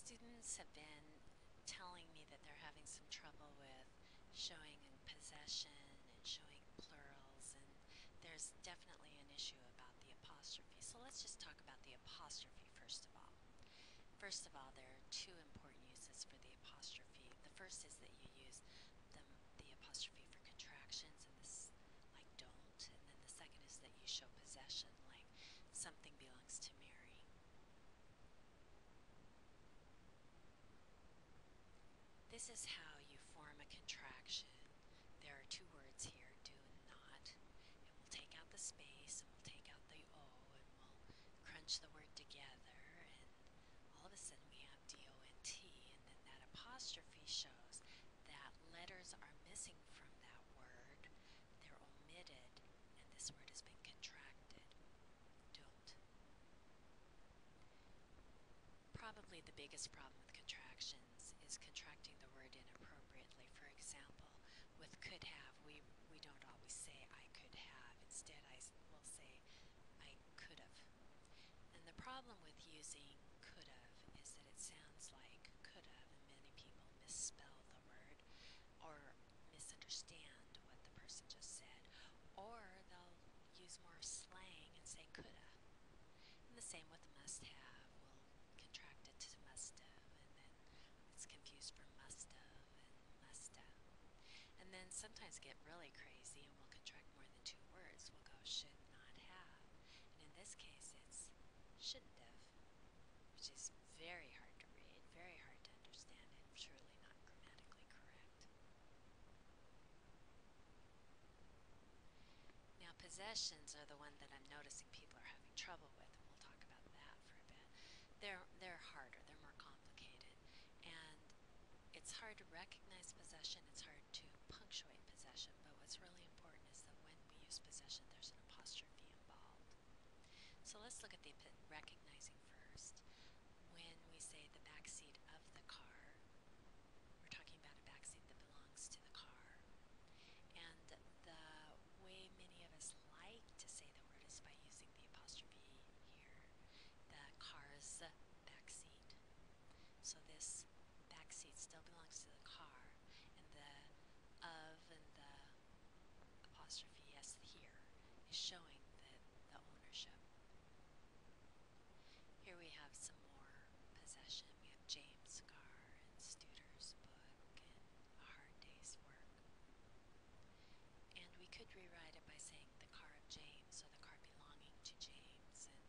Students have been telling me that they're having some trouble with showing in possession and showing plurals, and there's definitely an issue about the apostrophe. So let's just talk about the apostrophe first of all. First of all, there are two important uses for the apostrophe. The first is that you use the apostrophe for contractions, and this like don't, and then the second is that you show possession, like something belongs to Mary. This is how you form a contraction. There are two words here, do and not, and we'll take out the space and we'll take out the O and we'll crunch the word together, and all of a sudden we have D-O-N-T, and then that apostrophe shows that letters are missing from that word, they're omitted, and this word has been contracted. Don't. Probably the biggest problem with contractions is contracting the word inappropriately. For example, with could have, we don't always say I could have. Instead, I will say I could have. And the problem with using could have is that it sounds like could have, and many people misspell the word or misunderstand what the person just said, or they'll use more slang and say coulda. And the same with must have. We'll contract it to must have, and then it's confused for must have and musta. And then sometimes get really crazy and we'll contract more than two words. We'll go should not have. And in this case it's shouldn't have, which is very hard to read, very hard to understand, and surely not grammatically correct. Now possessions are the one that I'm noticing people are having trouble with, and we'll talk about that for a bit. They're harder, they're more complicated, and it's hard to recognize possession, it's hard to punctuate possession, but what's really important is that when we use possession there's an apostrophe involved. So let's look at the recognizing first. When we say the back seat of the car, we're talking about a back seat that belongs to the car. And the way many of us like to say the word is by using the apostrophe here. The car's back seat. So this back seat still belongs to the car, and the of and the apostrophe s here is showing the ownership. Here we have some more possession. We have James' car and Studer's book and a hard day's work. And we could rewrite it by saying the car of James, or the car belonging to James, and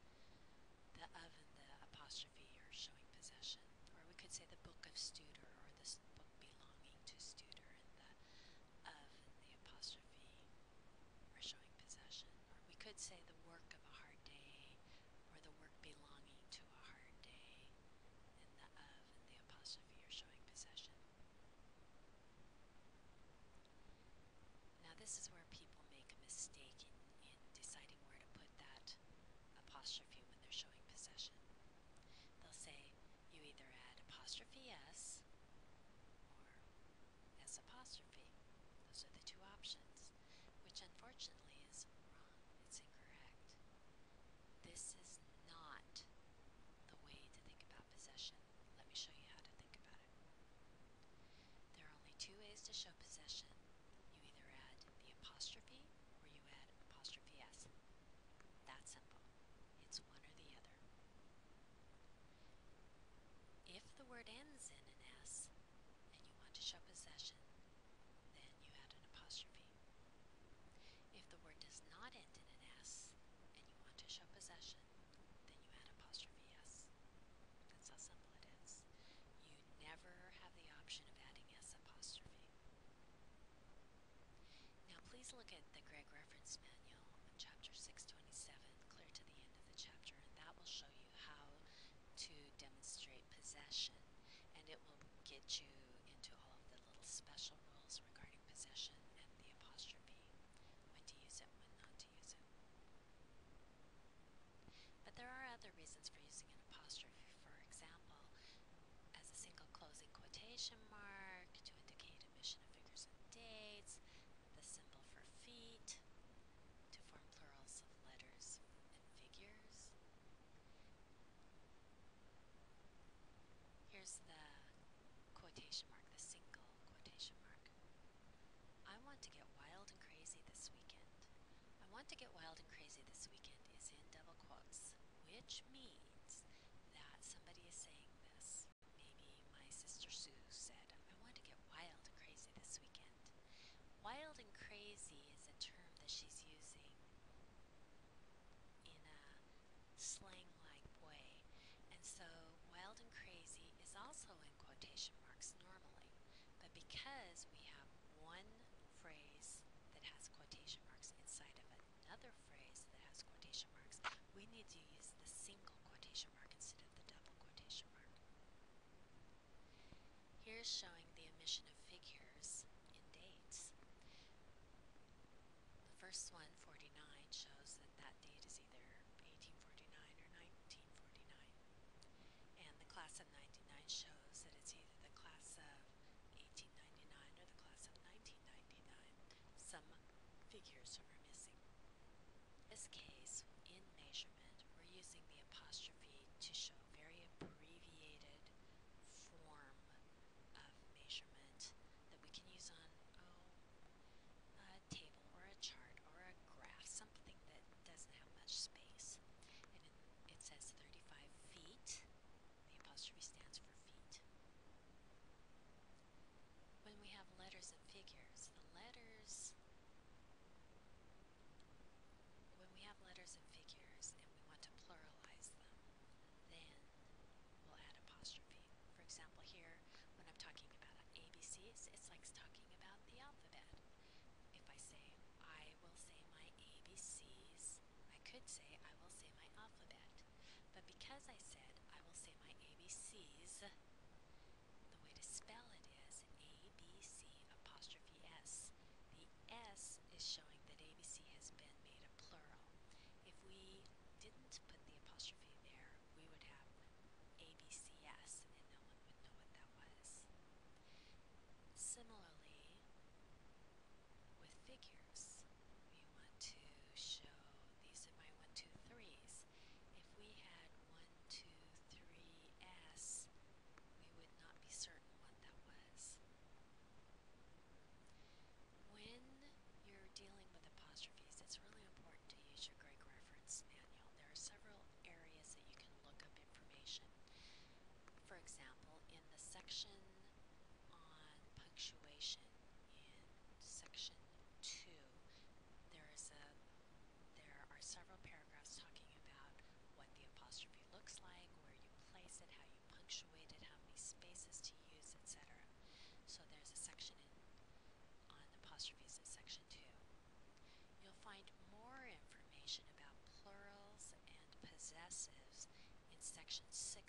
the of and the apostrophe are showing possession. Or we could say the book of Studer, or the book belonging to Studer, and the of and the apostrophe are showing possession. Or we could say the work of a hard day, or the work belonging to a hard day, and the of and the apostrophe are showing possession. Now this is where people make a mistake in deciding where to put that apostrophe when they're showing possession. They'll say you either add apostrophe s or s apostrophe. Those are the two options, which unfortunately is wrong. It's incorrect. This is not the way to think about possession. Let me show you how to think about it. There are only two ways to show possession. You either add the apostrophe or you add apostrophe s. That simple. It's one or the other. If the word ends in an s and you want to show possession, then you add an apostrophe. If the word does not end in an s and you want to show possession, then you add apostrophe s. That's how simple it is. You never have the option of adding s apostrophe. Now please look at the Gregg Reference Manual in chapter 627, clear to the end of the chapter, and that will show you how to demonstrate possession, and it will get you into all of the little special rules regarding possession and the apostrophe, when to use it, when not to use it. But there are other reasons for using an apostrophe. For example, as a single closing quotation mark, to indicate omission of figures and dates, the symbol for feet, to form plurals of letters and figures. Here's want to get wild and crazy this weekend is in double quotes, which means that somebody is saying this. Maybe my sister Sue said, I want to get wild and crazy this weekend. Wild and crazy is a term that she's using in a slang-like way. And so wild and crazy is also in quotation marks normally. But because we have one phrase that has quotation marks inside of another phrase that has quotation marks, we need to use the single quotation mark instead of the double quotation mark. Here's showing the omission of figures in dates. The first one, 49, shows that that date is either 1849 or 1949. And the class of 99 shows that it's either the class of 1899 or the class of 1999. Some figures are missing. In this case, in measurement, we're using the apostrophe to show very abbreviated form of measurement that we can use on, a table or a chart or a graph, something that doesn't have much space. And it says 35 feet. The apostrophe stands for feet. When we have letters and figures, when we have letters and figures and we want to pluralize them, then we'll add apostrophe. For example, here, when I'm talking about ABCs, it's like talking about the alphabet. If I say, I will say my ABCs, I could say, I will say my alphabet. But because I said, I will say my ABCs, the way to spell it is ABC apostrophe S. The S is showing that ABC has been made a plural. If we didn't put the apostrophe there, we would have ABCS and no one would know what that was. Similarly, with figures, we want to show, these are my 1, 2, 3s. If we had 1, 2, 3s, we would not be certain what that was. When you're dealing with apostrophes, it's really important to use your Greg Reference Manual. There are several areas that you can look up information. For example, in the section on punctuation, in section 2, there are several paragraphs talking about what the apostrophe looks like, where you place it, how you punctuate it, how many spaces to use, etc. So there's a section on apostrophes in section 2. You'll find more information about plurals and possessives in section 6